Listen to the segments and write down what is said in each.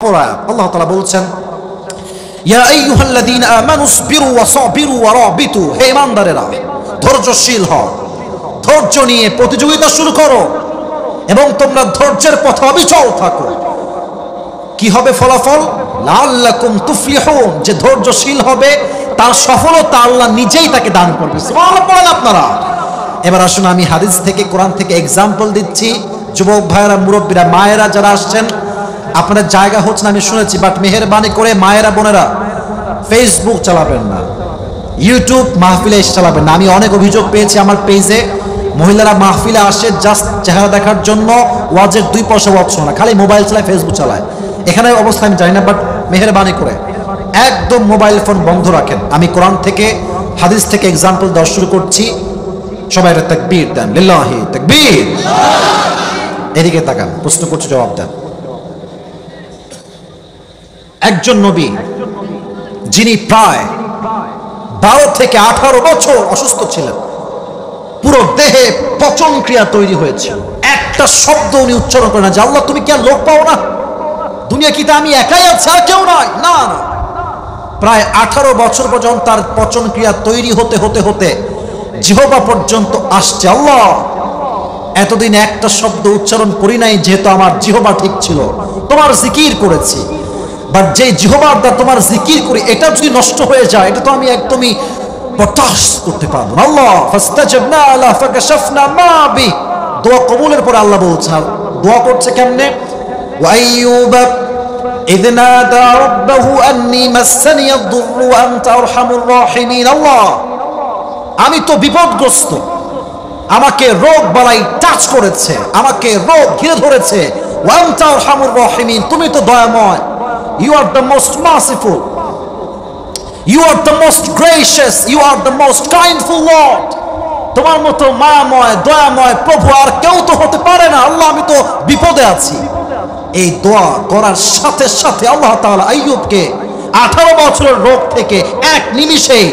আল্লাহ তাআলা বলছেন ইয়া আইয়ুহাল্লাযীনা আমানুসবিরু ওয়া সাবিরু ওয়া রাবিতু, হে ঈমানদারেরা ধৈর্যশীল হও, ধৈর্য নিয়ে প্রতিযোগিতা শুরু করো এবং তোমরা ধৈর্যের পথে অবিচল থাকো। কি হবে ফলাফল? লাআল্লাকুম তুফলিহুন, যে ধৈর্যশীল হবে তার সফলতা আল্লাহ নিজেই তাকে দান করবে। সুবহানাল্লাহ বলেন আপনারা। এবার আসুন আমি হাদিস থেকে কোরআন থেকে এক্সাম্পল দিচ্ছি। যুবক ভাইয়েরা, মুরব্বীরা, মায়েরা যারা আসছেন, আপনার জায়গা হচ্ছে না আমি শুনেছি, বাট মেহেরবানি করে মায়েরা বোনেরা ফেসবুক চালাবেন না, ইউটিউব মাহফিলে এসে চালাবেন না। আমি অনেক অভিযোগ পেয়েছি আমার পেজে, মহিলারা মাহফিলে আসে জাস্ট চেহারা দেখার জন্য, ওয়াজের 2 পয়সা ওয়াজ শোনে না, খালি মোবাইল চালায়, ফেসবুক চালায়। এখানে অবস্থা আমি জানি না, বাট মেহেরবানি করে একদম মোবাইল ফোন বন্ধ রাখেন। আমি কোরআন থেকে হাদিস থেকে এক্সাম্পল দেওয়া শুরু করছি। সবাই একটা তাকবীর দেন, লিল্লাহি তাকবীর। এদিকে তাকান, প্রশ্ন করছি জবাব দেন। একজন নবী যিনি প্রায় 12 থেকে 18 বছর অসুস্থ ছিলেন, পুরো দেহে পচন ক্রিয়া তৈরি হয়েছে, একটা শব্দ উনি উচ্চারণ করেন না যে আল্লাহ তুমি কি আর লোক পাও না, দুনিয়া কি আমি একাই আছি আর কেউ নাই? না না, প্রায় 18 বছর পর্যন্ত তার পচন ক্রিয়া তৈরি হতে হতে হতে জিহ্বা পর্যন্ত আসছে। আল্লাহ এতদিন একটা শব্দ উচ্চারণ করি নাই, যেহেতু আমার জিহ্বা ঠিক ছিল, তোমার জিকির করেছি, বাট যে জিহ্বার দ্বারা তোমার জিকির করি এটা যদি নষ্ট হয়ে যায়, এটা তো আমি একদমই বরদাস্ত করতে পারবো না। আল্লাহ ফাস্তাজাবনা লা ফাকাশাফনা মা বি, দোয়া কবুলের পরে আল্লাহ বলছেন, দোয়া করছে কেমনে? ওয়া আইয়ুবা ইয নাদা রাব্বাহু আন্নী মাসসানি আদ-দুররু ওয়া আনতা আরহামুর রাহিমিন। আল্লাহ আমি তো বিপদগ্রস্ত, আমাকে রোগ বালাই টাচ করেছে, আমাকে রোগ ঘিরে ধরেছে। ওয়া আনতা আরহামুর রাহিমিন, তুমি তো দয়াময়। You are the most merciful, you are the most gracious, you are the most kindful Lord. তোমার মতো মায়াময় দয়াময় প্রভু আর কেউ তো হতে পারে না। আল্লাহ আমি তো বিপদে আছি। এই দোয়া করার সাথে সাথে আল্লাহ তাআলা আইয়ুবকে 18 বছরের রোগ থেকে এক নিমিষেই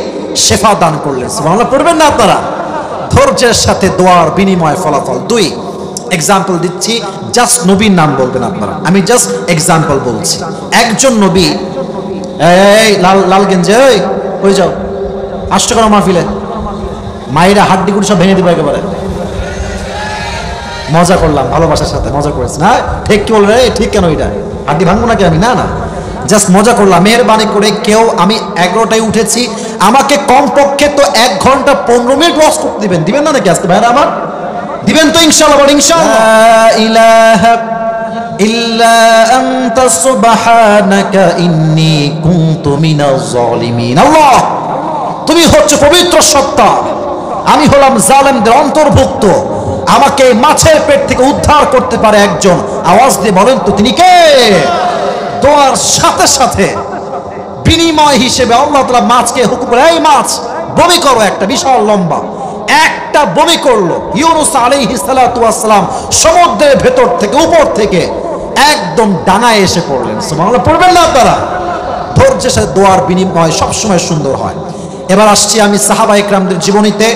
শেফা দান করলেন। সুবহানাল্লাহ পড়বেন না আপনারা? ধৈর্যের সাথে দোয়ার বিনিময় ফলাফল। 2 এক্সাম্পল দিচ্ছি, জাস্ট নবীর নাম বলবেন আপনারা, আমি জাস্ট এক্সাম্পল বলছি। একজন নবী, এই লাল গেঞ্জে, ওই কই যাও, আসছো কেন মাহফিলে? মায়েরা হাড্ডি গুড়ি সব ভেঙে দিবে একেবারে। মজা করলাম, ভালোবাসার সাথে মজা করেছেন। হ্যাঁ ঠিক কি বলবে? ঠিক কেন এটা হাড্ডি ভাঙবো নাকি আমি? না না, জাস্ট মজা করলাম। মেহেরবানি করে কেউ, আমি 11টায় উঠেছি, আমাকে কমপক্ষে তো 1 ঘন্টা 15 মিনিট ওয়াজ করতে দিবেন না নাকি আজকে ভাইরা আমার? দিবেন তো ইনশাআল্লাহ? বল ইনশাআল্লাহ। লা ইলাহা ইল্লা আনতা সুবহানাকা ইন্নী কুনতু মিনাজ জালিমিন। আল্লাহ তুমি হচ্ছে পবিত্র সত্তা, আমি হলাম জালেমদের অন্তর্ভুক্ত। আমাকে মাছের পেট থেকে উদ্ধার করতে পারে একজন, আওয়াজ দিয়ে বলেন তো তিনি কে? দোয়ার সাথে সাথে বিনিময় হিসেবে আল্লাহ তাআলা মাছকে হুকুম করে, এই মাছ বমি করো, একটা বিশাল লম্বা একটা বমি করলো। ইউনুস আলাইহিস সালাতু ওয়াস সালাম সমুদ্রের ভেতর থেকে উপর থেকে একদম ডাঙায় এসে পড়লেন। সুবহানাল্লাহ পড়বেন না আপনারা? ধৈর্যের সাথে দোয়ার বিনিময় সবসময় সুন্দর হয়। এবার আসছি আমি সাহাবা ইকরামদের জীবনীতে,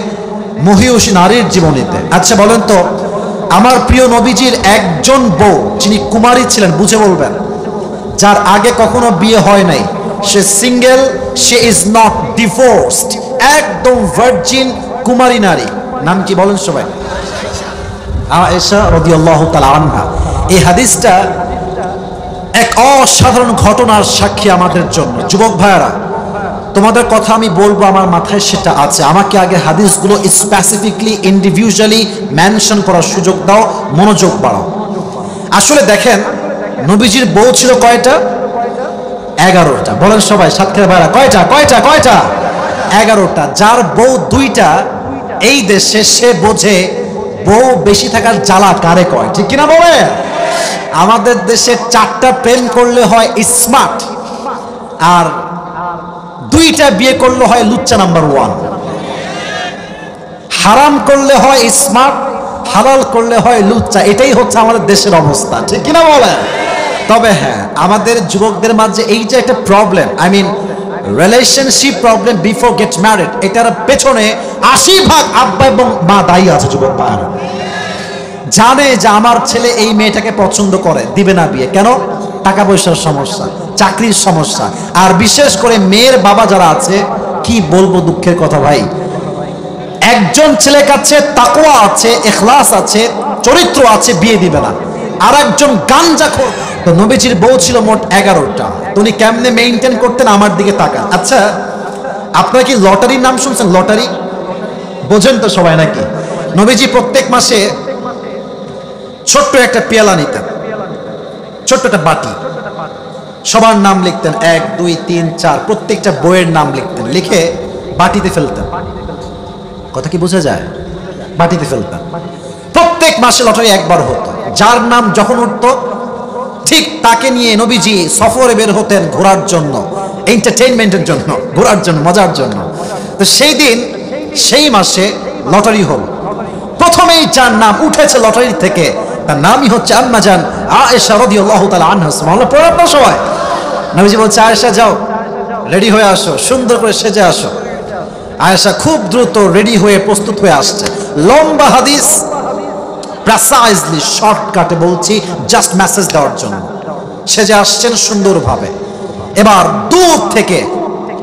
মহিয়সী নারীর জীবনীতে। আচ্ছা বলেন তো, আমার প্রিয় নবীজির একজন বউ যিনি কুমারী ছিলেন, বুঝে বলবেন, যার আগে কখনো বিয়ে হয় নাই, সে সিঙ্গেল, সে ইজ নট ডিভোর্সড, একদম ভার্জিন কুমারী নারী, নাম কি বলেন সবাই? আয়েশা রাদিয়াল্লাহু তাআলা আনহা। এই হাদিসটা এক অসাধারণ ঘটনার সাক্ষী আমাদের জন্য। যুবক ভাইয়ারা, তোমাদের কথা আমি বলবো, আমার মাথায় সেটা আছে। আমাকে আগে হাদিসগুলো স্পেসিফিকলি ইন্ডিভিজুয়ালি মেনশন করার সুযোগ দাও, মনোযোগ বাড়াও। আসলে দেখেন, নবীজির বউ ছিল কয়টা? 11টা। বলেন সবাই, সাতক্ষীরা ভাইরা, কয়টা কয়টা কয়টা? 11টা। যার বউ 2টা এই দেশে, সে বোঝে বউ বেশি থাকার জ্বালা কারে কয়, ঠিক কিনা বলে? আমাদের দেশে 4টা প্রেম করলে হয় স্মার্ট, আর 2টা বিয়ে করলে হয় লুচ্চা নাম্বার 1। হারাম করলে হয় স্মার্ট, হালাল করলে হয় লুচ্চা। এটাই হচ্ছে আমাদের দেশের অবস্থা, ঠিক কিনা বলে? তবে হ্যাঁ, আমাদের যুবকদের মাঝে এই যে একটা problem, I mean relationship problem before get married, এটার পেছনে 80% আব্বা এবং মা দায়ী আছে। যুবক ভাইরা জানে যে আমার ছেলে এই মেয়েটাকে পছন্দ করে, দিবে না বিয়ে, কেন? টাকা পয়সার সমস্যা, চাকরির সমস্যা, আর বিশেষ করে মেয়ের বাবা যারা আছে, কি বলবো দুঃখের কথা ভাই, একজন ছেলে কাছে তাকওয়া আছে, ইখলাস আছে, চরিত্র আছে, বিয়ে দিবে না, আর একজন গাঞ্জাখোর। তো নবীজির বউ ছিল মোট 11টা। তো উনি কেমনে মেইনটেইন করতেন আমার দিকে তাকান। আচ্ছা, আপনারা কি লটারির নাম শুনছেন? লটারি বোঝেন তো সবাই নাকি? নবীজি প্রত্যেক মাসে ছোট্ট একটা পেয়ালা নিতেন, ছোট্ট একটা বাটি, সবার নাম লিখতেন, 1 2 3 4, প্রত্যেকটা বইয়ের নাম লিখতেন, লিখে বাটিতে ফেলতেন। কথা কি বোঝা যায়? বাটিতে ফেলতেন। প্রত্যেক মাসে লটারি একবার হতো, যার নাম যখন উঠতো ঠিক তাকে নিয়ে নবীজি সফরে বের হতেন ঘোরার জন্য, এন্টারটেইনমেন্টের জন্য, ঘোরার জন্য, মজার জন্য। তো সেই দিন সেই মাসে লটারি হল। প্রথমেই যার নাম উঠেছে লটারি থেকে, তার নামই হচ্ছে আম্মা জান আয়েশা রাদিয়াল্লাহু তাআলা আনহা। সুবহানাল্লাহ, পড়ে আপনারা সবাই। নবীজি বলছে, আয়েশা যাও, রেডি হয়ে আসো, সুন্দর করে সেজে আসো। আয়েশা খুব দ্রুত রেডি হয়ে প্রস্তুত হয়ে আসছে। লম্বা হাদিস, প্রিসাইজলি শর্টকাটে বলছি, জাস্ট মেসেজ দেওয়ার জন্য সেজে আসছেন সুন্দরভাবে। এবার দূর থেকে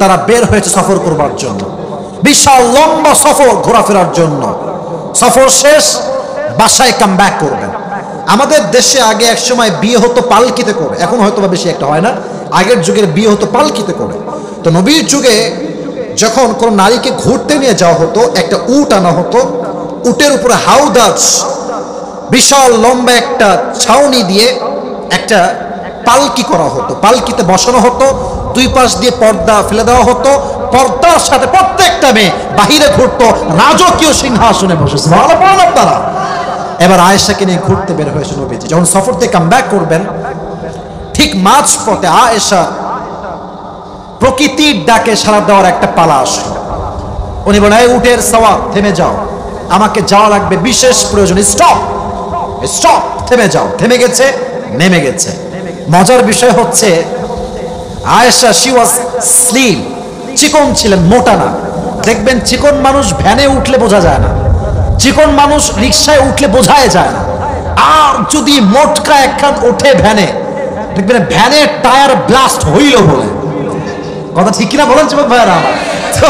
তারা বের হয়েছে সফর করবার জন্য, বিশাল লম্বা সফর, ঘোরাফেরার জন্য। সফর শেষ, বাসায় কাম ব্যাক করবেন। আমাদের দেশে আগে এক সময় বিয়ে হতো পালকিতে করে, এখন হয়তো বা বেশি একটা হয় না। আগের যুগের বিয়ে হতো পালকিতে করে। তো নবীর যুগে যখন কোন নারীকে ঘুরতে নিয়ে যাওয়া হতো, একটা উট আনা হতো, উটের উপরে হাউদাজ, বিশাল লম্বা একটা ছাউনি দিয়ে একটা পালকি করা হতো, পালকিতে বসানো হতো, দুই পাশ দিয়ে পর্দা ফেলে দেওয়া হতো, পর্দার সাথে প্রত্যেকটা মেয়ে বাহিরে ঘুরতো, রাজকীয় সিংহাসনে বসেছে। তারা এবার আয়েশাকে নিয়ে ঘুরতে বের হয়েছে নবীজি। যখন সফর থেকে কাম ব্যাক করবেন, ঠিক মাঝ পথে আয়েশা প্রকৃতির ডাকে সাড়া দেওয়ার একটা পালা আসলো। উনি বলেন, এই উটের সওয়ার, থেমে যাও, আমাকে যাওয়া লাগবে, বিশেষ প্রয়োজন, স্টপ স্টপ, থেমে যাও। থেমে গেছে, নেমে গেছে। মজার বিষয় হচ্ছে আয়েশা, শি ওয়াজ স্লিম, চিকন ছিলেন, মোটা না। দেখবেন চিকন মানুষ ভ্যানে উঠলে বোঝা যায় না, চিকন মানুষ রিক্সায় উঠলে বোঝাই যায় না। আর যদি মোটকা একখান ওঠে ভ্যানে, দেখবেন ভ্যানের টায়ার ব্লাস্ট হইল বলে। কথা ঠিক কিনা বলেন যুবক ভাইরা আমার? তো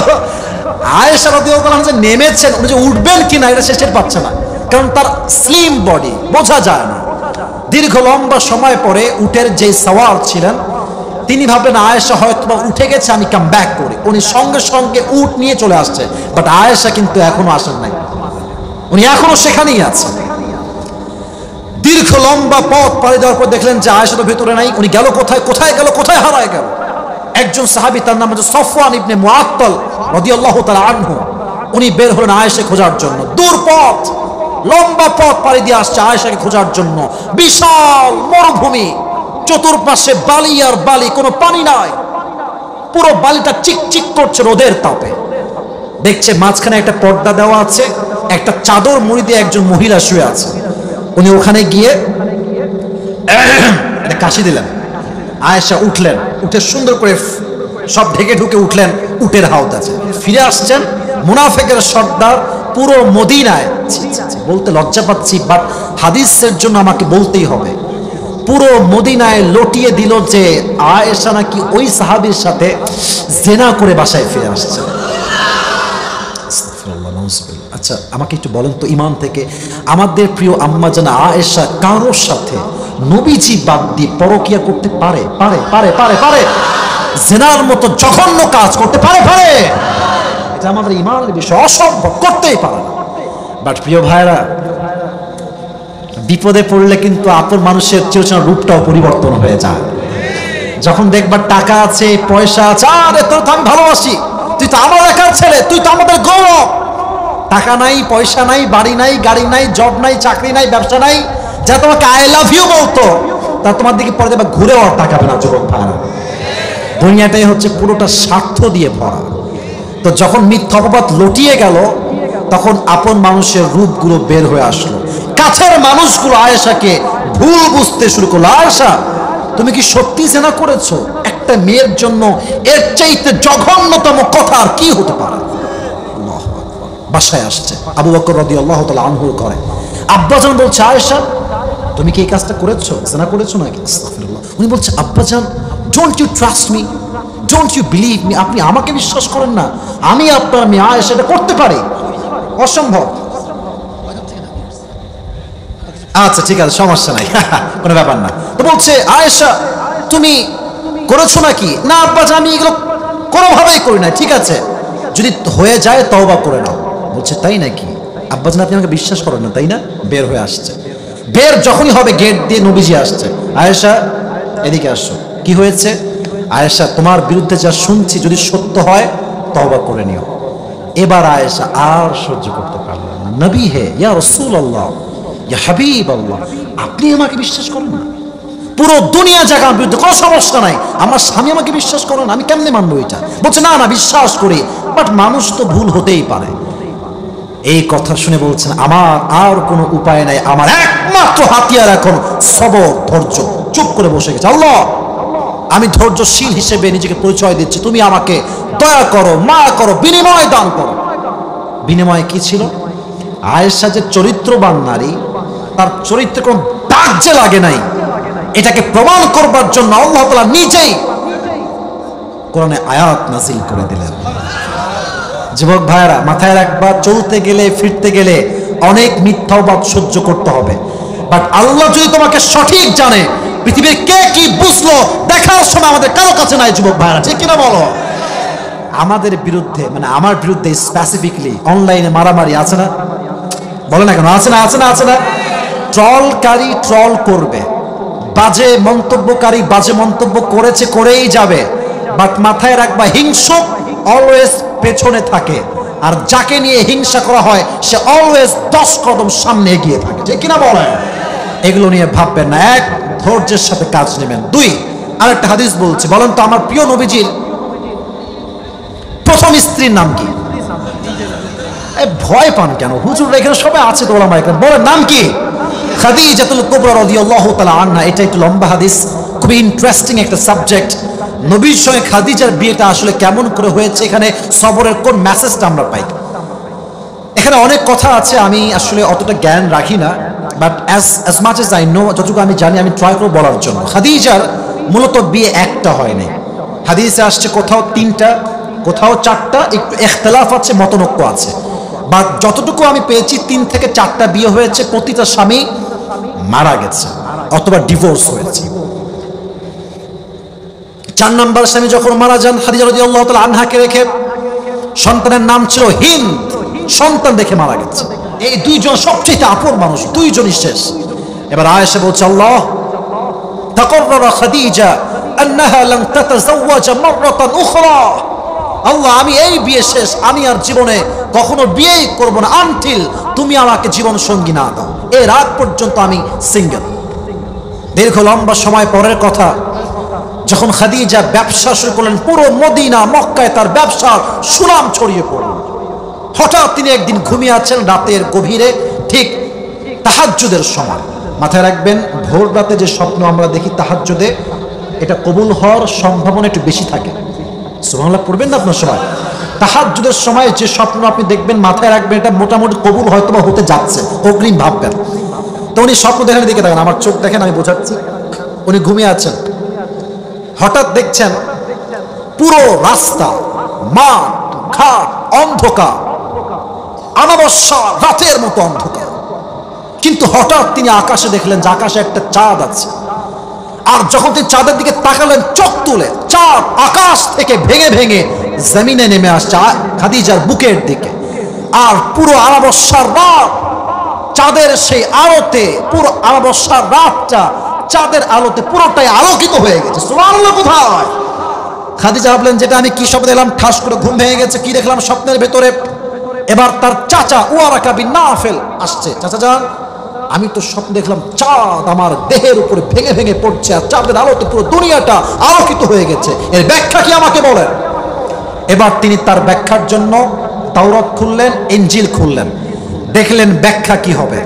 আয়েশা রাদিয়াল্লাহু তাআলা যে নেমেছেন, উনি যে উঠবেন কিনা এটা সে টের পাচ্ছে না, কারণ তার স্লিম বডি, বোঝা যায় না। দীর্ঘ লম্বা সময় পরে উটের যে সওয়ার ছিলেন তিনি ভাবলেন আয়েশা হয়তো উঠে গেছে, আমি কাম ব্যাক করি। উনি সঙ্গে সঙ্গে উট নিয়ে চলে আসছে, বাট আয়েশা কিন্তু এখনো আসেন নাই, উনি এখনো সেখানেই আছেন। দীর্ঘ লম্বা পথ পাড়ি দেওয়ার পর দেখলেন যে আয়েশা তো ভেতরে নাই। উনি গেল কোথায়, কোথায় গেল, কোথায় হারায় গেল? একজন সাহাবী, তার নাম হচ্ছে সফওয়ান ইবনে মুআত্তাল রাদিয়াল্লাহু তাআলা আনহু, উনি বের হলেন আয়েশা খোঁজার জন্য। দূর পথ, লম্বা পথ পাড়ি দিয়ে আসছে আয়েশাকে খোঁজার জন্য। বিশাল মরুভূমি, চতুর্পাশে বালি আর বালি, কোনো পানি নাই, পুরো বালিটা চিকচিক করছে রোদের তাপে। দেখছে মাঝখানে একটা পর্দা দেওয়া আছে, একটা চাদর মুড়ি দিয়ে একজন মহিলা শুয়ে আছে। উনি ওখানে গিয়ে কাশি দিলেন। আয়েশা উঠলেন, উঠে সুন্দর করে সব ঢেকে ঢুকে উঠলেন উটের হাওদাজে। ফিরে আসছেন মুনাফিকের সর্দার পুরো মদিনায়, বলতে লজ্জা পাচ্ছি বাট হাদিসের জন্য আমাকে বলতেই হবে, পুরো মদিনায় লটিয়ে দিল যে আয়েশা নাকি ওই সাহাবীর সাথে জেনা করে বাসায় ফিরে আসছে। আচ্ছা আমাকে একটু বলেন তো, ইমান থেকে আমাদের প্রিয় আম্মা জানা আয়েশা কারোর সাথে নবীজি বাদ দিয়ে পরকিয়া করতে পারে? পারে পারে পারে পারে জেনার মতো জঘন্য কাজ করতে পারে? পারে। এটা আমাদের ইমানের বিষয়, অসম্ভব, করতেই পারে না। বাট প্রিয় ভাইরা, বিপদে পড়লে কিন্তু আপন মানুষের চিরচেনা রূপটাও পরিবর্তন হয়ে যায়। যখন দেখবার টাকা আছে, পয়সা আছে, আরে তোর তো আমি ভালোবাসি, তুই তো আমার একার ছেলে, তুই তো আমাদের গৌরব। টাকা নাই, পয়সা নাই, বাড়ি নাই, গাড়ি নাই, জব নাই, চাকরি নাই, ব্যবসা নাই, যা তোমাকে আই লাভ ইউ বলতো, তা তোমার দিকে পরে দেবা ঘুরেও আর তাকাবে না যুবক ভাইরা। দুনিয়াটাই হচ্ছে পুরোটা স্বার্থ দিয়ে ভরা। তো যখন মিথ্যা অপবাদ লটিয়ে গেল, তখন আপন মানুষের রূপগুলো বের হয়ে আসলো। কাছের মানুষগুলো আয়েশাকে ভুল বুঝতে শুরু করলো। আয়েশা, তুমি কি সত্যি জেনা করেছো? একটা মেয়ের জন্য এর চাইতে জঘন্যতম কথা আর কি হতে পারে? বাসায় আসছে, আবু বকর রাদিয়াল্লাহু তাআলা আনহুর ঘরে। আব্বাজান বলছে, আয়েশা তুমি কি এই কাজটা করেছো, জিনা করেছো নাকি? আস্তাগফিরুল্লাহ। উনি বলছে আব্বাজান, don't you trust me, don't you believe me, আপনি আমাকে বিশ্বাস করেন না, আমি আপনার মেয়ে আয়েশা এটা করতে পারি? অসম্ভব। আচ্ছা ঠিক আছে, সমস্যা নাই, কোনো ব্যাপার না। তো বলছে আয়েশা তুমি করেছো নাকি? না আব্বাজান আমি এগুলো কোনোভাবেই করি না। ঠিক আছে, যদি হয়ে যায় তওবা করে নাও। বলছে তাই নাকি? আব্বাজান আপনি আমাকে বিশ্বাস করেন না তাই না? বের হয়ে আসছে। বের যখনই হবে গেট দিয়ে নবীজি আসছে, আয়েশা এদিকে আসো, কি হয়েছে? আয়েশা তোমার বিরুদ্ধে যা শুনছি যদি সত্য হয় তওবা করে নিও। এবার আয়েশা আর সহ্য করতে পারলেন না। নবী হে, ইয়া রাসূলুল্লাহ, ইয়া হাবিবাল্লাহ, আপনি আমাকে বিশ্বাস করেন না? পুরো দুনিয়া জায়গা আমার বিরুদ্ধে, কোনো সমস্যা নাই, আমার স্বামী আমাকে বিশ্বাস করেন, আমি কেমনে মানবো এটা? বলছে না না বিশ্বাস করি, বাট মানুষ তো ভুল হতেই পারে। এই কথা শুনে বলছেন আমার আর কোনো উপায় নাই, আমার একমাত্র হাতিয়ার এখন সবর, ধৈর্য। চুপ করে বসে গেছে। আল্লাহ আমি ধৈর্যশীল হিসেবে নিজেকে পরিচয় দিচ্ছি, তুমি আমাকে দয়া করো, মায়া করো, বিনিময় দান করো। বিনিময় কি ছিল? আয়েশা যে চরিত্রবান নারী, তার চরিত্রে কোনো দাগ যে লাগে নাই, এটাকে প্রমাণ করবার জন্য আল্লাহ তাআলা নিজেই কোরআনে আয়াত নাযিল করে দিলেন। যুবক ভাইরা মাথায় রাখবা, চলতে গেলে ফিরতে গেলে অনেক মিথ্যাবাদ সহ্য করতে হবে, বাট আল্লাহ যদি তোমাকে সঠিক জানে, পৃথিবীর কে কি বুঝলো দেখার সময় আমাদের কারো কাছে নাই। যুবক ভাইরা ঠিক কিনা বলো? আমাদের বিরুদ্ধে, মানে আমার বিরুদ্ধে স্পেসিফিকলি অনলাইনে মারামারি আছে না? বলে না কেন? আছে না? আছে না? আছে না? ট্রলকারী ট্রল করবে, বাজে মন্তব্যকারী বাজে মন্তব্য করেছে, করেই যাবে, বাট মাথায় রাখবা হিংসুক অলওয়েজ পেছনে থাকে, আর যাকে নিয়ে হিংসা করা হয় সে অলওয়েজ 10 কদম সামনে এগিয়ে থাকে। ঠিক কিনা বলেন? এগুলো নিয়ে ভাববেন না, এক ধৈর্যের সাথে কাজ নেবেন। 2 আরেকটা হাদিস বলছি, বলেন তো আমার প্রিয় নবীজির প্রথম স্ত্রীর নাম কি? ভয় পান কেন হুজুর? এখানে সবাই আছে তো ওলামা একরাম, বলেন নাম কি? খাদিজাতুল কুবরা রাদিয়াল্লাহু তাআলা আনহা। এটা একটু লম্বা হাদিস, খুবই ইন্টারেস্টিং একটা সাবজেক্ট। নবীর সঙ্গে খাদিজার বিয়েটা আসলে কেমন করে হয়েছে, এখানে সবরের কোন মেসেজটা আমরা পাই? এখানে অনেক কথা আছে, আমি আসলে অতটা জ্ঞান রাখি না, but as much as I know, যতটুকু আমি জানি আমি ট্রাই করব বলার জন্য। খাদিজার মূলত বিয়ে একটা হয়নি, হাদিসে আসছে কোথাও 3টা, কোথাও 4টা, একটু ইখতিলাফ আছে, মতনৈক্য আছে, বাট যতটুকু আমি পেয়েছি 3 থেকে 4টা বিয়ে হয়েছে, প্রতিটা স্বামী মারা গেছে অথবা ডিভোর্স হয়েছে। 4 নম্বর স্বামী যখন মারা যান, খাদিজা রাদিয়াল্লাহু তাআলা আনহাকে রেখে, সন্তানের নাম ছিল হিন্দ, সন্তান দেখে মারা গেছে। এই 2 জন সবচেয়ে আপন মানুষ, 2 জনই শেষ। এবার আয়েশা বলছে আল্লাহ তাকাররারা খাদিজা আন্নাহা লান তাতাযাওয়াজা মাররাতান উখরা, আল্লাহ আমি এই বিয়ে শেষ, আমি আর জীবনে কখনো বিয়েই করব না আনটিল তুমি আমাকে জীবন সঙ্গী না দাও, এর আগ পর্যন্ত আমি সিঙ্গেল। দীর্ঘ লম্বা সময় পরের কথা, যখন খাদিজা ব্যবসা শুরু করলেন, পুরো মদিনা মক্কায় তার ব্যবসার সুনাম ছড়িয়ে পড়ল। হঠাৎ তিনি একদিন ঘুমিয়ে আছেন রাতের গভীরে, ঠিক তাহাজ্জুদের সময়। মাথায় রাখবেন, ভোর রাতে যে স্বপ্ন আমরা দেখি তাহাজ্জুদে, এটা কবুল হওয়ার সম্ভাবনা একটু বেশি থাকে। সুবহানাল্লাহ পড়বেন না আপনার সময়? তাহাজ্জুদের সময় যে স্বপ্ন আপনি দেখবেন, মাথায় রাখবেন এটা মোটামুটি কবুল হয়তো বা হতে যাচ্ছে, অগ্রিম ভাববেন। তো উনি স্বপ্ন দেখার দিকে দেখেন, আমার চোখ দেখেন, আমি বোঝাচ্ছি। উনি ঘুমিয়ে আছেন, হঠাৎ দেখছেন পুরো রাস্তা, মাঠ ঘাট অন্ধকার, অমাবস্যা রাতের মতো অন্ধকার। কিন্তু হঠাৎ তিনি আকাশে দেখলেন যে আকাশে একটা চাঁদ আছে, আর যখন তিনি চাঁদের দিকে তাকালেন, চোখ তুলে চাঁদ আকাশ থেকে ভেঙে ভেঙে জমিনে নেমে আসছে খাদিজার বুকের দিকে। আর পুরো অমাবস্যার রাত চাঁদের সেই আলোতে, পুরো অমাবস্যার রাতটা চাঁদের আলোতে পুরোটাই আলোকিত হয়ে গেছে। সুবহানাল্লাহ। কোথায়? খাদিজা ভাবলেন যেটা আমি কি স্বপ্ন দেখলাম, ঠাস করে ঘুম ভেঙে গেছে, কি দেখলাম স্বপ্নের ভেতরে। এবার তার চাচা ওয়ারাকা বিন নাফেল আসছে, চাচা যান আমি তো স্বপ্ন দেখলাম চাঁদ আমার দেহের উপরে ভেঙে ভেঙে পড়ছে, আর চাঁদের আলোতে পুরো দুনিয়াটা আলোকিত হয়ে গেছে, এর ব্যাখ্যা কি আমাকে বলেন। এবার তিনি তার ব্যাখ্যার জন্য তাওরাত খুললেন, ইনজিল খুললেন, দেখলেন ব্যাখ্যা কি হবে।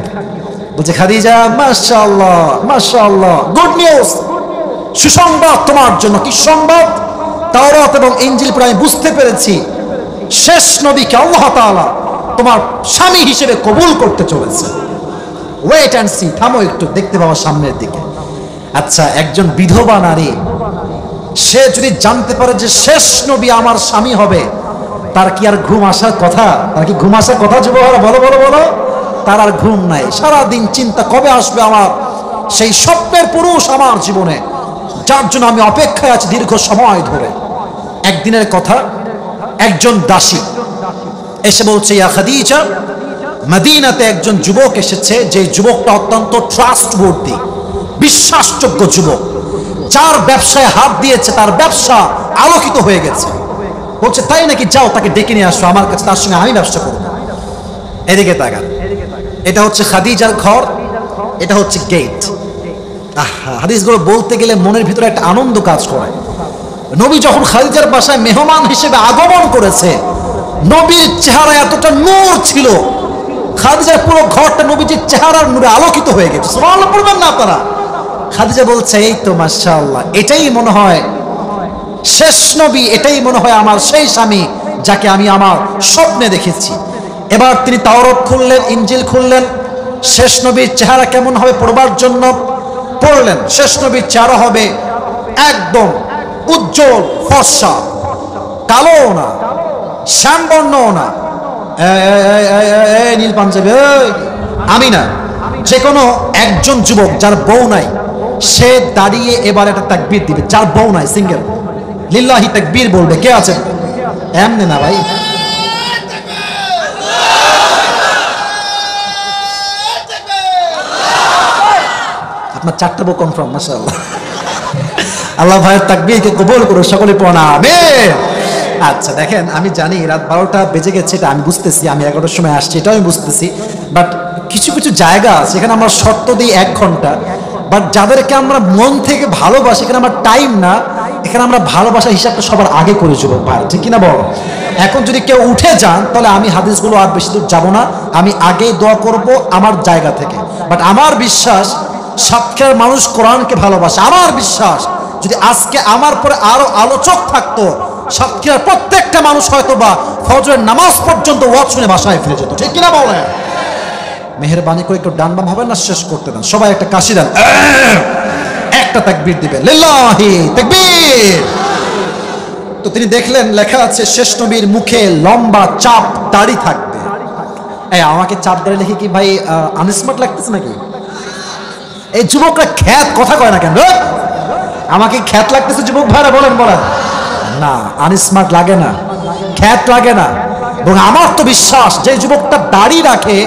বলছে খাদিজা মাশাআল্লাহ মাশাআল্লাহ, গুড নিউজ, সুসংবাদ তোমার জন্য। কি সংবাদ? তাওরাত এবং ইনজিল পড়ে আমি বুঝতে পেরেছি শেষ নবীকে আল্লাহ তাআলা তোমার স্বামী হিসেবে কবুল করতে চলেছে। ওয়েট অ্যান্ড সি, থামো একটু, দেখতে পাবো সামনের দিকে। আচ্ছা, একজন বিধবা নারী সে যদি জানতে পারে যে শেষ নবী আমার স্বামী হবে, তার কি আর ঘুম আসার কথা? তার কি ঘুম আসার কথা? যুবকরা বলো বলো বলো। তার আর ঘুম নাই, সারাদিন চিন্তা কবে আসবে আমার সেই স্বপ্নের পুরুষ আমার জীবনে, যার জন্য আমি অপেক্ষায় আছি দীর্ঘ সময় ধরে। একদিনের কথা, একজন দাসী এসে বলছে, ইয়া খাদিজা, মদিনাতে একজন যুবক এসেছে, যে যুবকটা অত্যন্ত ট্রাস্টওয়ার্দি, বিশ্বাসযোগ্য যুবক, যার ব্যবসায় হাত দিয়েছে তার ব্যবসা আলোকিত হয়ে গেছে। বলছে তাই নাকি? যাও তাকে ডেকে নিয়ে আসো আমার কাছে, তার সঙ্গে আমি ব্যবসা করব। এদিকে তাকান, এটা হচ্ছে খাদিজার ঘর, এটা হচ্ছে গেট। হাদিসগুলো বলতে গেলে মনের ভিতরে একটা আনন্দ কাজ করে। নবী যখন খাদিজার বাসায় মেহমান হিসেবে আগমন করেছে, নবীর চেহারা এতটা নূর ছিল, খাদিজার পুরো ঘরটা নবীজির চেহারার নূরে আলোকিত হয়ে গেছে। সুবহানাল্লাহ পড়বেন না আপনারা? খাদিজা বলছে, এই তো মাশাআল্লাহ, এটাই মনে হয় শেষ নবী, এটাই মনে হয় আমার সেই স্বামী যাকে আমি আমার স্বপ্নে দেখেছি। এবার তিনি তাওরাত খুললেন, ইনজিল খুললেন, শেষ নবীর চেহারা কেমন হবে পড়বার জন্য পড়লেন। শেষ নবীর চেহারা হবে একদম উজ্জ্বল ফর্সা, কালো না, শ্যামবর্ণও না, নীল পাঞ্জাবি আমি না, যে কোনো একজন যুবক যার বউ নাই সে দাঁড়িয়ে এবার একটা তাকবীর দিবে। যার বউ নাই, সিঙ্গেল, লিল্লাহি তাকবীর বলবে। কে আছেন? এমনি না ভাই, আপনার চারটা বউ কনফার্ম, মাশাআল্লাহ। আল্লাহ ভাইয়ের তাকবীরকে কবুল করুন, সকলে পড়া আমিন। আচ্ছা দেখেন, আমি জানি রাত 12টা বেজে গেছে, এটা আমি বুঝতেছি, আমি 11টার সময় আসছি এটাও আমি বুঝতেছি, বাট কিছু কিছু জায়গা আছে এখানে আমরা শর্ত দিই 1 ঘন্টা, বাট যাদেরকে আমরা মন থেকে ভালোবাসি, এখানে আমার টাইম না, এখানে আমরা ভালোবাসার হিসাবটা সবার আগে করে যুবক ভাই, ঠিক কিনা বল? এখন যদি কেউ উঠে যান তাহলে আমি হাদিসগুলো আর বেশি দূর যাব না, আমি আগেই দোয়া করব আমার জায়গা থেকে। বাট আমার বিশ্বাস সাতক্ষীরার মানুষ কোরআনকে ভালোবাসে। আমার বিশ্বাস যদি আজকে আমার পরে আরো আলোচক থাকতো, সাতক্ষীরার প্রত্যেকটা মানুষ হয়তো বা ফজরের নামাজ পর্যন্ত ওয়াজ শুনে বাসায় ফিরে যেত, ঠিক কিনা বলেন? মেহেরবানি করে একটু ডান বাম হবে না, শেষ করতে দেন, সবাই একটা কাশি দেন, একটা তাকবীর দিবেন, লিল্লাহি তাকবীর। তো তিনি দেখলেন লেখা আছে শেষ নবীর মুখে লম্বা চাপ দাড়ি থাকবে। এই আমাকে চাপ দাড়ি লিখে কি ভাই আনস্মার্ট লাগতেছে নাকি? এই যুবকরা খ্যাত কথা কয় না কেন? আমাকে খ্যাত লাগতেছে যুবক ভাইরা? বলেন বলেন না, আনস্মার্ট লাগে না, খ্যাত লাগে না। এবং আমার তো বিশ্বাস যে যুবকটা দাড়ি রাখে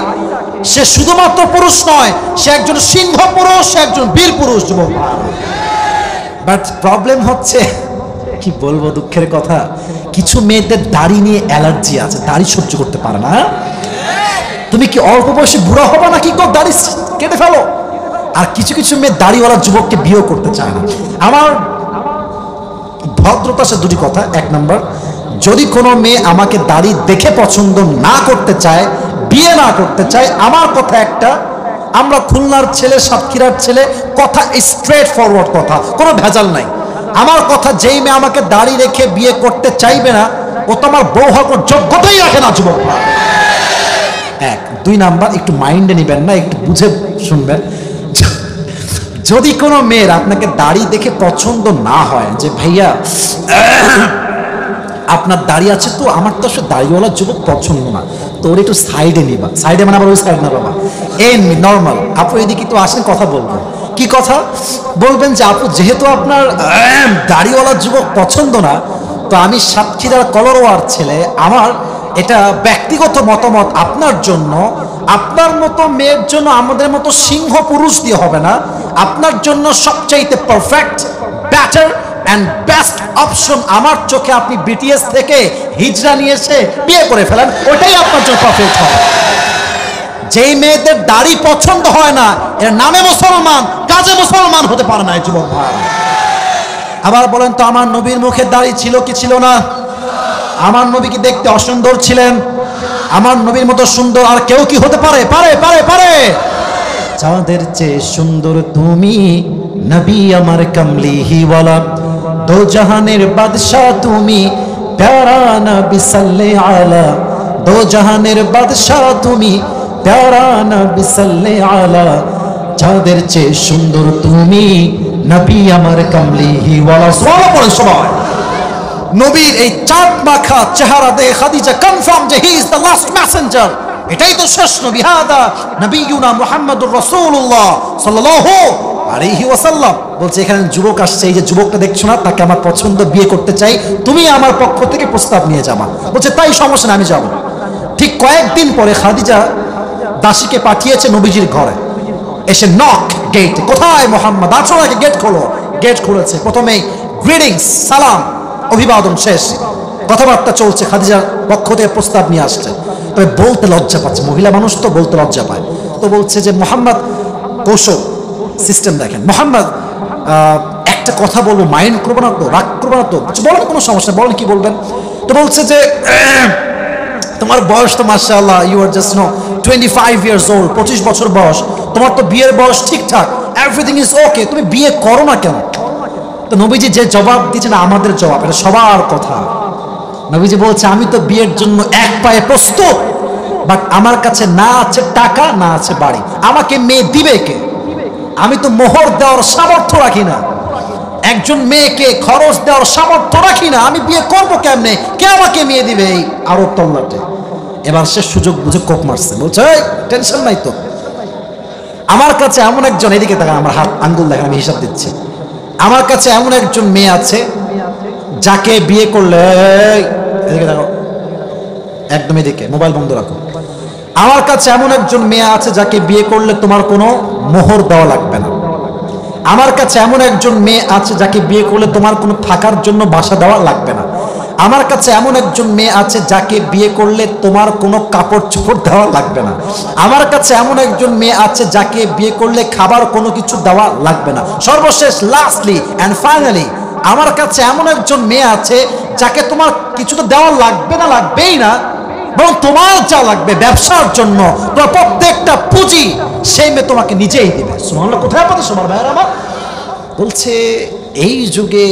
সে শুধুমাত্র পুরুষ নয়, সে একজন সিংহ পুরুষ, সে একজন বীর পুরুষ যুবক। বাট প্রবলেম হচ্ছে, কি বলবো দুঃখের কথা, কিছু মেয়েদের দাড়ি নিয়ে অ্যালার্জি আছে, দাড়ি সহ্য করতে পারে না। তুমি কি অল্প বয়সে বুড়া হবা নাকি দাড়ি কেটে ফেলো? আর কিছু কিছু মেয়ে দাড়িওয়ালা যুবককে বিয়ে করতে চায় না। আমার ভদ্রতা সে দুটি কথা। 1 নম্বর, যদি কোনো মেয়ে আমাকে দাড়ি দেখে পছন্দ না করতে চায়, বিয়ে না করতে চায়, আমার কথা একটা, আমরা খুলনার ছেলে, সাতক্ষীরার ছেলে, কথা স্ট্রেট ফরওয়ার্ড কথা, কোনো ভেজাল নাই। আমার কথা, যেই মেয়ে আমাকে দাড়ি রেখে বিয়ে করতে চাইবে না, ও তো আমার বউ হওয়ার যোগ্যতাই রাখে না যুবক। 1। 2 নাম্বার, একটু মাইন্ডে নিবেন না, একটু বুঝে শুনবেন। যদি কোনো মেয়ের আপনাকে দাড়ি দেখে পছন্দ না হয়, যে ভাইয়া আপনার দাড়ি আছে তো, আমার তো আসলে দাড়িওয়ালা যুবক পছন্দ না, তো ওর একটু সাইডে নিবা। সাইডে মানে আবার ওই সাইড না বাবা, এমনি নর্মাল, আপু এদিকে তো আসেন, কথা বলবো। কি কথা বলবেন? যে আপু যেহেতু আপনার দাড়িওয়ালা যুবক পছন্দ না, তো আমি সাতক্ষীরার কলরোয়ার ছেলে, আমার এটা ব্যক্তিগত মতামত আপনার জন্য, আপনার মতো মেয়ের জন্য আমাদের মতো সিংহ পুরুষ দিয়ে হবে না, আপনার জন্য সবচাইতে perfect, better and best option আমার চোখে আপনি বিটিএস থেকে হিজরা নিয়ে এসে বিয়ে করে ফেলেন, ওটাই আপনার জন্য পারফেক্ট হবে। যেই মেয়েদের দাড়ি পছন্দ হয় না, এর নামে মুসলমান, কাজে মুসলমান হতে পারে না যুবক ভাই। আবার বলেন তো, আমার নবীর মুখে দাড়ি ছিল কি ছিল না? আমার নবী কি দেখতে অসুন্দর ছিলেন? আমার নবীর মতো সুন্দর আর কেউ কি হতে পারে? পারে পারে পারে। চাঁদের চেয়ে সুন্দর তুমি নবী আমার কামলিওয়ালা, দো জাহানের বাদশাহ তুমি প্যারা নবী সাল্লে আলা, দো জাহানের বাদশাহ তুমি প্যারা নবী সাল্লে আলা, যাদের চেয়ে সুন্দর তুমি নবী আমার কামলিহি ওয়ালা। সুবহানাল্লাহ পড়ে সবাই। নবীর এই চাঁদ মাখা চেহারা দেখে খাদিজা কনফার্ম যে he is the last Messenger, এটাই তো শেষ নবী। হাদা নবিয়ুনা মুহাম্মাদুর রাসূলুল্লাহ সাল্লাল্লাহু আলাইহি ওয়াসাল্লাম। বলছে এখানে যুবক আসছে, এই যে যুবকটা দেখছো না, তাকে আমার পছন্দ, বিয়ে করতে চাই, তুমি আমার পক্ষ থেকে প্রস্তাব নিয়ে যাবা। বলছে তাই, সমস্যা না, আমি যাব। ঠিক কয়েকদিন পরে খাদিজা দাসীকে পাঠিয়েছে নবীজির ঘরে, এসে নক গেট, কোথায় মোহাম্মদ, আছো নাকি, গেট খোলো। গেট খুলেছে, প্রথমেই গ্রিটিংস, সালাম, অভিবাদন শেষ, কথাবার্তা চলছে, খাদিজার পক্ষ থেকে প্রস্তাব নিয়ে আসছে। তবে বলতে লজ্জা পাচ্ছে, মহিলা মানুষ তো বলতে লজ্জা পায়। তো বলছে যে মোহাম্মদ, কৌশল সিস্টেম দেখেন, মোহাম্মদ একটা কথা বলবো, মাইন্ড করবো না তো, রাগ করবো না তো, বলেন, কোনো সমস্যা, বলেন কি বলবেন। তো বলছে যে তোমার বয়স তো মাশাআল্লাহ, you are just no 25 years old, 25 বছর বয়স, তোমার তো বিয়ের বয়স ঠিকঠাক, এভরিথিং ইজ ওকে, তুমি বিয়ে করো না কেন? তো নবীজি যে জবাব দিয়েছেন আমাদের জবাব, এটা সবার কথা। নবীজি বলছে আমি তো বিয়ের জন্য এক পায়ে প্রস্তুত, বাট আমার কাছে না আছে টাকা, না আছে বাড়ি, আমাকে মেয়ে দিবে কে? আমি তো মোহর দেওয়ার সামর্থ্য রাখি না, একজন মেয়েকে খরচ দেওয়ার সামর্থ্য রাখি না, আমি বিয়ে করবো কেমনে, কে আমাকে মেয়ে দিবে? এই আরব তল্লাটে এবার সে সুযোগ বুঝে কোপ মারছে, বলছে টেনশন নাই তো, আমার কাছে এমন একজন, এদিকে তাকান, আমার হাত আঙ্গুল দেখেন, আমি হিসাব দিচ্ছি, আমার কাছে এমন একজন মেয়ে আছে যাকে বিয়ে করলে, এদিকে দেখো, একদম এদিকে, মোবাইল বন্ধ রাখো, আমার কাছে এমন একজন মেয়ে আছে যাকে বিয়ে করলে তোমার কোনো মোহর দেওয়া লাগবে না, আমার কাছে এমন একজন মেয়ে আছে যাকে বিয়ে করলে তোমার কোনো থাকার জন্য বাসা দেওয়া লাগবে না, আমার কাছে এমন একজন মেয়ে আছে যাকে বিয়ে করলে তোমার কোনো কাপড় চোপড় দেওয়া লাগবে না, আমার কাছে এমন একজন মেয়ে আছে যাকে বিয়ে করলে খাবার কোনো কিছু দেওয়া লাগবে না, সর্বশেষ লাস্টলি অ্যান্ড ফাইনালি আমার কাছে এমন একজন মেয়ে আছে যাকে তোমার কিছু তো দেওয়া লাগবে না, লাগবেই না, বরং তোমার যা লাগবে ব্যবসার জন্য, তোমার প্রত্যেকটা পুঁজি সেই মেয়ে তোমাকে নিজেই দিবে। সুবহানাল্লাহ, কোথায় পাবে সবার ভাইয়ের আমার? বলছে এই যুগে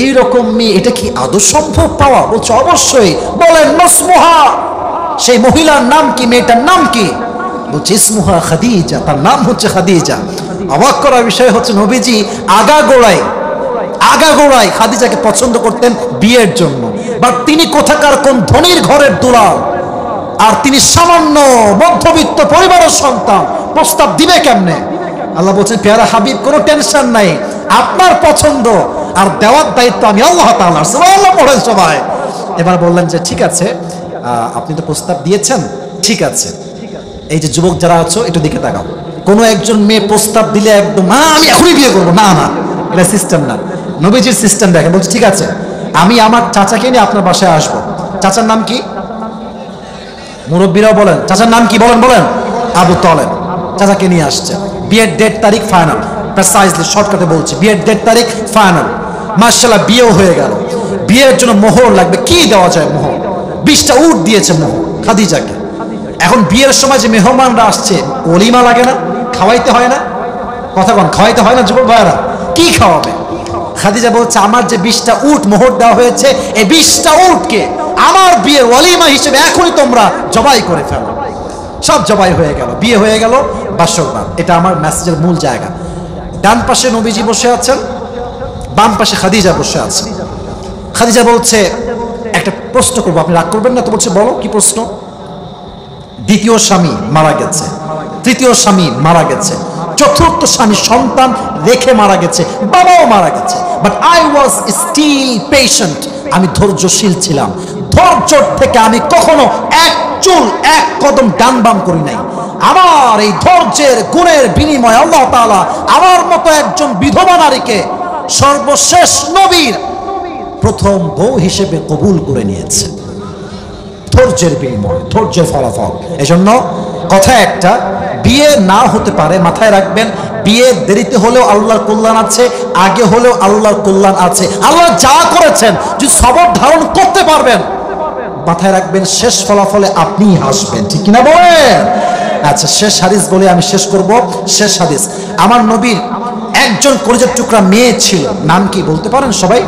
এইরকম মেয়ে, এটা কি আদৌ সম্ভব পাওয়া? বলছে অবশ্যই। বলেন মাসমুহা, সেই মহিলার নাম কি, মেয়েটার নাম কি? বলছে ইসমুহা খাদিজা, তার নাম হচ্ছে খাদিজা। অবাক করার বিষয় হচ্ছে নবীজি আগাগোড়ায় খাদিজাকে পছন্দ করতেন বিয়ের জন্য, বাট তিনি কোথাকার কোন ধনীর ঘরের দুলাল, আর তিনি সামান্য মধ্যবিত্ত পরিবারের সন্তান, প্রস্তাব দিবে কেমনে? আল্লাহ বলছেন পেয়ারা হাবিব, কোনো টেনশন নাই, আপনার পছন্দ আর দেওয়ার দায়িত্ব আমি আল্লাহ তাআলার। সুবহানাল্লাহ পড়েন সবাই। এবার বললেন যে ঠিক আছে, আপনি তো প্রস্তাব দিয়েছেন, ঠিক আছে, এই যে যুবক যারা আছো একটু দিকে তাকাও, কোনো একজন মেয়ে প্রস্তাব দিলে একদম আমি এখনই বিয়ে করবো, না না, এটা সিস্টেম না। নবীজির সিস্টেম দেখেন, বলছে ঠিক আছে, আমি আমার চাচাকে নিয়ে আপনার বাসায় আসবো। চাচার নাম কি? মুরব্বীরাও বলেন চাচার নাম কি, বলেন বলেন, আবু তালেব। চাচাকে নিয়ে আসছে, বিয়ের ডেট তারিখ ফাইনাল, প্রেসাইজলি শর্টকাটে বলছি, বিয়ের ডেট তারিখ ফাইনাল। মাশাআল্লাহ, বিয়েও হয়ে গেল। বিয়ের জন্য মোহর লাগবে, কি দেওয়া যায় মোহর? 20টা উট দিয়েছে মোহর খাদিজাকে। এখন বিয়ের সময় যে মেহমানরা আসছে, ওলিমা লাগে না, খাওয়াইতে হয় না? কথা বল, খাওয়াইতে হয় না যুবক ভাইয়েরা? কি খাওয়াবে? খাদিজা বলছে আমার যে 20টা উট মোহর দেওয়া হয়েছে, এই 20টা উটকে আমার বিয়ের ওলিমা হিসেবে এখনই তোমরা জবাই করে ফেলো। সব জবাই হয়ে গেল, বিয়ে হয়ে গেল, বাসর রাত। এটা আমার মেসেজের মূল জায়গা। ডান পাশে নবীজি বসে আছেন, বাম পাশে খাদিজা বসে আছে। খাদিজা বলছে একটা প্রশ্ন করবো, আপনি রাগ করবেন না তো? বলছে বলো, কি প্রশ্ন? দ্বিতীয় স্বামী মারা গেছে, তৃতীয় স্বামী মারা গেছে, চতুর্থ স্বামী সন্তান রেখে মারা গেছে, বাবাও মারা গেছে, but I was still patient, আমি ধৈর্যশীল ছিলাম। ধৈর্যের থেকে আমি কখনো এক চুল এক কদম ডান বাম করি নাই। আমার এই ধৈর্যের গুণের বিনিময়ে আল্লাহ তাআলা আমার মতো একজন বিধবা নারীকে সর্বশেষ নবীর প্রথম বউ হিসেবে কবুল করে নিয়েছে। ধৈর্যের বিনিময়, ধৈর্যের ফলাফল। এজন্য কথা একটা, বিয়ে না হতে পারে, মাথায় রাখবেন, বিয়ে দেরিতে হলেও আল্লাহর কল্যাণ আছে, আগে হলেও আল্লাহর কল্যাণ আছে। আল্লাহ যা করেছেন যদি সবর ধারণ করতে পারবেন, মাথায় রাখবেন শেষ ফলাফলে আপনি হাসবেন, ঠিক কিনা বলেন? আচ্ছা, শেষ হাদিস বলে আমি শেষ করব। শেষ হাদিস, আমার নবীর একজন কলিজার টুকরা মেয়ে ছিল, নাম কি বলতে পারেন সবাই?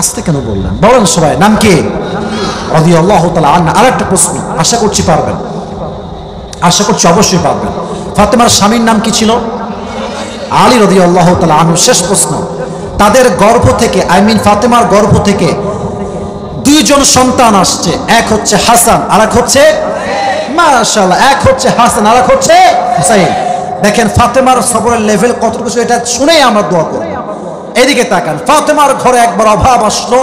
আস্তে কেন বললেন, বলেন সবাই, নাম কি? রাদিয়াল্লাহু তাআলা আনহা। আরেকটা প্রশ্ন, আশা করছি পারবেন। আশা করছি অবশ্যই পারবেন। ফাতেমার স্বামীর নাম কি ছিল? আলী রাদিয়াল্লাহু তাআলা আনহু। শেষ প্রশ্ন, তাদের গর্ভ থেকে ফাতেমার গর্ভ থেকে দুইজন সন্তান আসছে, এক হচ্ছে হাসান আর এক হচ্ছে মাশাআল্লাহ, এক হচ্ছে হাসান আর এক হচ্ছে হুসাইন। দেখেন ফাতেমার সবরের লেভেল কতটুকু, এটা শুনেই আমরা দোয়া করি। এদিকে তাকান, ফাতেমার ঘরে একবার অভাব আসলো,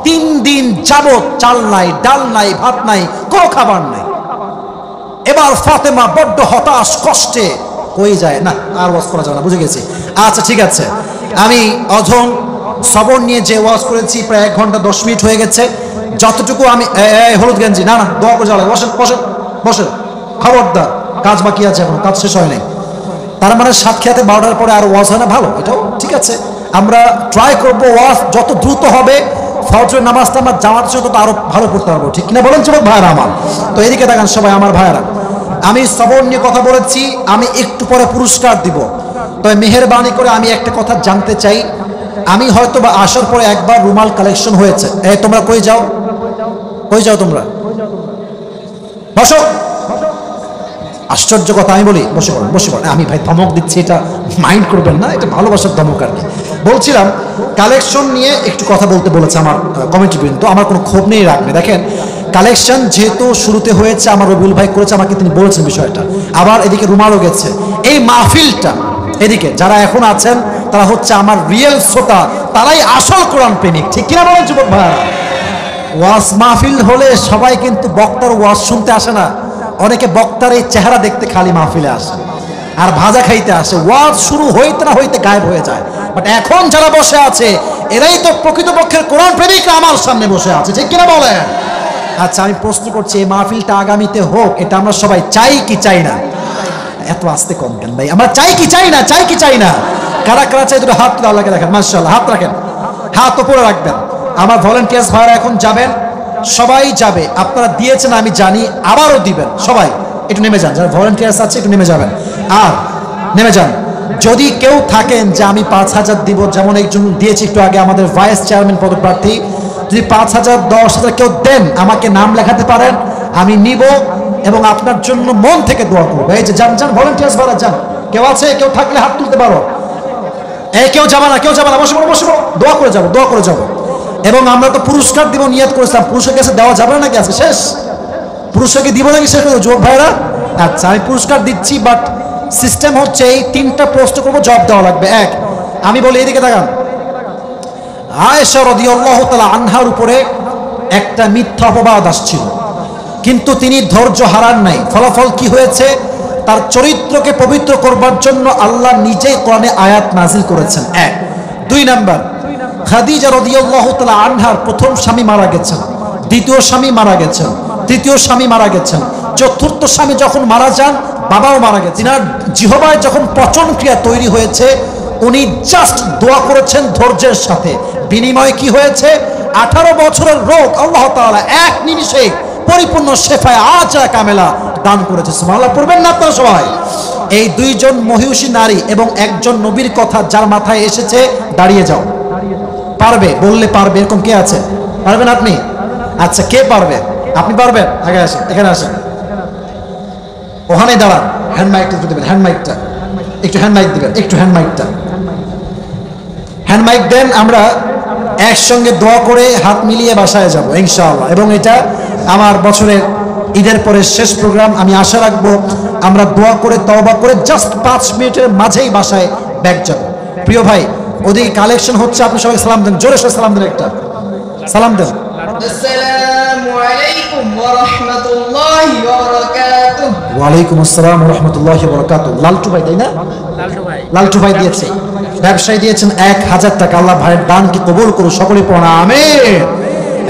3 দিন যাবত চাল নাই, ডাল নাই, ভাত নাই, কোনো খাবার নাই। এবার ফাতেমা বড্ড হতাশ, কষ্টে কই যায় না, আর ওয়াজ করা যাবে না, বুঝে গেছি। আচ্ছা ঠিক আছে, আমি অধম সবর নিয়ে যে ওয়াজ করেছি প্রায় 1 ঘন্টা 10 মিনিট হয়ে গেছে। যতটুকু আমি হলুদ গেঞ্জি না দোয়া করে যাওয়া, বসেন বসেন বসেন, খবরদার, কাজ বাকি আছে, এখন কাজ শেষ হয় নাই। তার মানে সাতক্ষীরাতে 12টার পরে আর ওয়াজ হয় না, ভালো, এটাও ঠিক আছে। আমরা ট্রাই করবো ওয়াজ যত দ্রুত হবে, ফজরের নামাজটা আমরা জামাতের সাথে তত আরো ভালো পড়তে পারবো, ঠিক কিনা বলেন যুবক ভাইয়েরা আমার? তো এদিকে দেখেন সবাই আমার ভাইয়েরা, আমি সবর নিয়ে কথা বলেছি, আমি একটু পরে পুরস্কার দিব। তবে মেহেরবানি করে আমি একটা কথা জানতে চাই, আমি হয়তো বা আসার পরে একবার রুমাল কালেকশন হয়েছে, তোমরা কই যাও, কই যাও তোমরা, বসো। আশ্চর্য কথা, আমি বলি বসে পড়েন বসে পড়েন, আমি ভাই ধমক দিচ্ছি, এটা মাইন্ড করবেন না, এটা ভালোবাসার ধমক আর কি। বলছিলাম কালেকশন নিয়ে একটু কথা বলতে বলেছে আমার কমিটি বৃন্দ, আমার কোনো ক্ষোভ নেই, রাখবে। দেখেন কালেকশন যেহেতু শুরুতে হয়েছে, আমার রবিউল ভাই করেছে, আমাকে তিনি বলেছেন বিষয়টা, আবার এদিকে রুমালও গেছে। এই মাহফিলটা, এদিকে যারা এখন আছেন তারা হচ্ছে আমার রিয়েল শ্রোতা, তারাই আসল কোরআন প্রেমিক, ঠিক কিনা বলেন যুবক ভাই? ওয়াজ মাহফিল হলে সবাই কিন্তু বক্তার ওয়াজ শুনতে আসে না, অনেকে বক্তার এই চেহারা দেখতে খালি মাহফিলে আসে আর ভাজা খাইতে আসে, ওয়াজ শুরু হইতে না হইতে গায়েব হয়ে যায়। বাট এখন যারা বসে আছে এরাই তো প্রকৃতপক্ষের কোরআন প্রেমিকরা আমার সামনে বসে আছে, ঠিক কিনা বলেন? আচ্ছা আমি প্রশ্ন করছি, এই মাহফিলটা আগামীতে হোক, এটা আমরা সবাই চাই কি চাই না? এত আস্তে কম কেন ভাই, আমরা চাই কি চাই না, চাই কি চাই না? কারা কারা চাই দুটো হাত তুলে আল্লাহকে দেখেন, মাশাআল্লাহ, হাত রাখেন, হাত উপরে রাখবেন। আমার ভলান্টিয়ার্স ভাইরা এখন যাবেন, সবাই যাবে, আপনারা দিয়েছেন আমি জানি, আবারও দিবেন, সবাই একটু নেমে যান, যারা ভলান্টিয়ার্স আছে একটু নেমে যাবেন, আর নেমে যান। যদি কেউ থাকেন যে আমি 5,000 দিব, যেমন একজন দিয়েছি একটু আগে আমাদের ভাইস চেয়ারম্যান পদপ্রার্থী, যদি 5,000 10,000 কেউ দেন, আমাকে নাম লেখাতে পারেন, আমি নিব এবং আপনার জন্য মন থেকে দোয়া করবো। এই যে যান যান ভলান্টিয়ার্স ভাইরা যান, কেউ আছে, কেউ থাকলে হাত তুলতে পারো। কেউ যাবে না, কেউ যাবে না, বসে পড়ো বসে পড়ো, দোয়া করে যাবো, দোয়া করে যাবো। এবং আমরা তো পুরস্কার দিব নিয়ত করেছিলাম, পুরুষের কাছে দেওয়া যাবে নাকি, আছে শেষ, পুরস্কারকে দিব নাকি শেষ করে যুবক ভাইরা? আচ্ছা আমি পুরস্কার দিচ্ছি, বাট সিস্টেম হচ্ছে এই 3টা প্রশ্ন করবো, জবাব দেওয়া লাগবে। এক, আমি বলি এদিকে তাকান, আয়েশা রাদিয়াল্লাহু তাআলা আনহার উপরে একটা মিথ্যা অপবাদ আসছিল, কিন্তু তিনি ধৈর্য হারান নাই। ফলাফল কি হয়েছে? তার চরিত্রকে পবিত্র করবার জন্য আল্লাহ নিজেই কোরআনে আয়াত নাজিল করেছেন। 1। 2 নাম্বার, খাদিজা রাদিয়াল্লাহু তাআলা আনহার প্রথম স্বামী মারা গেছেন, দ্বিতীয় স্বামী মারা গেছেন, তৃতীয় স্বামী মারা গেছেন, চতুর্থ স্বামী যখন মারা যান বাবাও মারা গেছেন। তিনার জিহ্বায় যখন পচন ক্রিয়া তৈরি হয়েছে, উনি জাস্ট দোয়া করেছেন ধৈর্যের সাথে। বিনিময়ে কি হয়েছে? 18 বছরের রোগ আল্লাহ তাআলা এক নিমিষে পরিপূর্ণ শেফায়ে আজরা কামেলা দান করেছে। সুবহানাল্লাহ পড়বেন না আপনারা সবাই? এই 2 জন মহিষী নারী এবং একজন নবীর কথা যার মাথায় এসেছে, দাঁড়িয়ে যাও। পারবে বললে পারবে, এরকম কে আছে? পারবেন আপনি? আচ্ছা কে পারবে? আপনি পারবেন? আগে আসেন, এখানে আসেন, ওখানে দাঁড়ান। হ্যান্ড মাইকটা একটু দেবেন, হ্যান্ড মাইকটা একটু, হ্যান্ড মাইক দেবেন একটু, হ্যান্ড মাইকটা, হ্যান্ড মাইক দেন। আমরা একসঙ্গে দোয়া করে হাত মিলিয়ে বাসায় যাব ইনশাআল্লাহ। এবং এটা আমার বছরের ঈদের পরে শেষ প্রোগ্রাম। আমি আশা রাখবো আমরা দোয়া করে তওবা করে জাস্ট 5 মিনিটের মাঝেই বাসায় ব্যাক যাব। প্রিয় ভাই, ওদিকে কালেকশন হচ্ছে, আপনি সবাই সালাম দেন, জোরে সবাই সালাম দেন, একটা সালাম দেন। আসসালামু আলাইকুম ওয়া রাহমাতুল্লাহি ওয়া বারাকাতুহু। ওয়া আলাইকুম আসসালাম ওয়া রাহমাতুল্লাহি ওয়া বারাকাতুহু। লালটু ভাই তাই না? লালটু ভাই দিয়েছে, ব্যবসায়ী দিয়েছেন 1000 টাকা। আল্লাহ ভাইয়ের দানকে কবুল করুন, সকলে পড়া আমিন।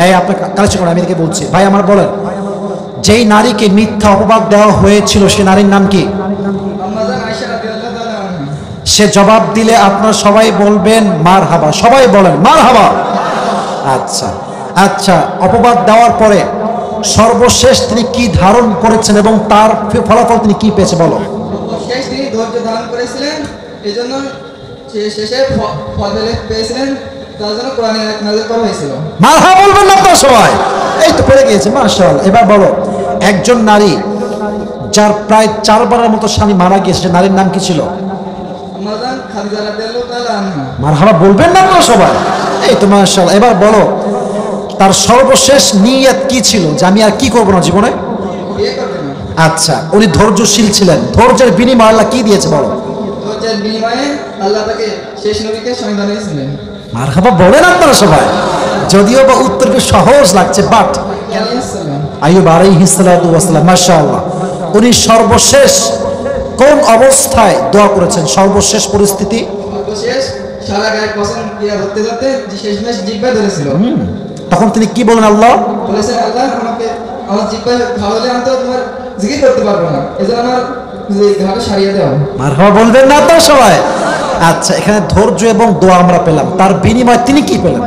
এই আপনি কালেকশন করেন, আমি এদিকে বলছি। ভাই আমার বলেন, যেই নারীকে মিথ্যা অপবাদ দেওয়া হয়েছিল সে নারীর নাম কি? সে জবাব দিলে আপনারা সবাই বলবেন মারহাবা, সবাই বলেন মারহাবা। আচ্ছা আচ্ছা, অপবাদ দেওয়ার পরে সর্বশেষ তিনি কি ধারণ করেছেন এবং তার ফলাফল তিনি কি পেয়েছে বলো? সর্বশেষ তিনি ধৈর্য ধারণ করেছিলেন, এজন্য শেষে ফল পেয়েছিলেন, তার জন্য কোরআন নাযিল করা হয়েছিল। মারহাবা বলবেন না আপনারা সবাই? এই তো পড়ে গিয়েছে, মাশাআল্লাহ। এবার বলো, একজন নারী যার প্রায় 4 বারের মতো স্বামী মারা গিয়েছে, নারীর নাম কি ছিল? আমাদের খাদিজা রাদিয়াল্লাহু তাআলা আনহা। মারহাবা বলবেন না আপনারা সবাই? এই তো মাশাআল্লাহ। এবার বলো তার সর্বশেষ নিয়ত কি ছিল, যে আমি আর কি করব না জীবনে? বিয়ে করবে না। আচ্ছা, উনি ধৈর্যশীল ছিলেন। ধৈর্যের বিনিময়ে আল্লাহ কি দিয়েছে বলো? ধৈর্যের বিনিময়ে আল্লাহ তাকে শেষ নবীকে স্বামী বানিয়েছিলেন। মারহাবা বলেন আপনারা সবাই? যদিও বা উত্তরটি সহজ লাগছে, বাট আলাইহিস সালাম। আইয়ুব আলাইহিস সালাতু ওয়াস সালাম, মাশাআল্লাহ, উনি সর্বশেষ কোন অবস্থায় দোয়া করেছেন? সর্বশেষ পরিস্থিতি সর্বশেষ সারা গায়ে কসম দিয়া ধরতে ধরতে যে শেষমেশ জিহ্বায় ধরেছিল। তখন তিনি কি বলেন? আল্লাহ বলেছেন, আল্লাহ আমাকে আমার জিহ্বায় ঘা হলে আমি তো তোমার জিকির করতে পারবো না, এজন্য আমার যে ঘাটা সারিয়ে দাও। মারহাবা বলবেন না তো সবাই? আচ্ছা, এখানে ধৈর্য এবং দোয়া আমরা পেলাম, তার বিনিময়ে তিনি কি পেলেন?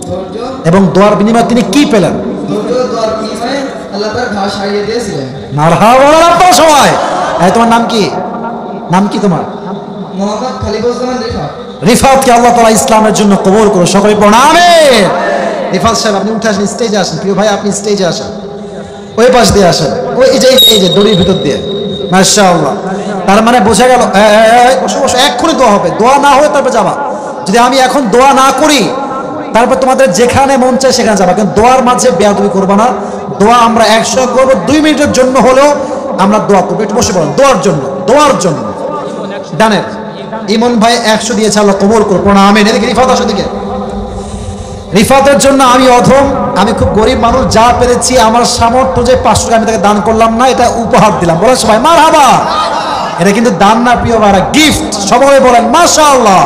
ধৈর্য এবং দোয়ার বিনিময়ে তিনি কি পেলেন? ধৈর্য দোয়ার বিনিময়ে আল্লাহ তার ঘা সারিয়ে দিয়েছিলেন। মারহাবা বলেন আপনারা সবাই? এই তোমার নাম কি? নাম কি তোমার? মোহাম্মদ খলিফুজ্জামান রিফাত। রিফাতকে আল্লাহ তাআলা ইসলামের জন্য কবুল করো, সকলে পড়ুন আমিন। রিফাত সাহেব আপনি উঠে আসেন, স্টেজে আসেন। প্রিয় ভাই আপনি স্টেজে আসেন, ওই পাশ দিয়ে আসেন, ওই এই যে দড়ির ভিতর দিয়ে। মাশাআল্লাহ। তার মানে বোঝা গেল, বসো বসো, এক্ষুনি দোয়া হবে। দোয়া না হয়ে তারপর যাবা। যদি আমি এখন দোয়া না করি তারপর তোমাদের যেখানে মন চায় সেখানে যাবা, কিন্তু দোয়ার মাঝে বেয়াদবি করবা না। দোয়া আমরা 100 করবো, 2 মিনিটের জন্য হলেও আমরা দোয়া করবো। একটু বসে পড়েন, দোয়ার জন্য, দোয়ার জন্য। ডানের ইমন ভাই 100 দিয়েছে, আল্লাহ কবুল করো, পড়া আমিন। এদিকে রিফাত আসো, দিকে। রিফাতের জন্য আমি অধম, আমি খুব গরিব মানুষ, যা পেরেছি আমার সামর্থ্য যে 500 টাকা আমি তাকে দান করলাম না, এটা উপহার দিলাম। বলেন সবাই মারহাবা। এটা কিন্তু দান না প্রিয় ভাইরা, গিফট। সবাই বলেন মাশাআল্লাহ।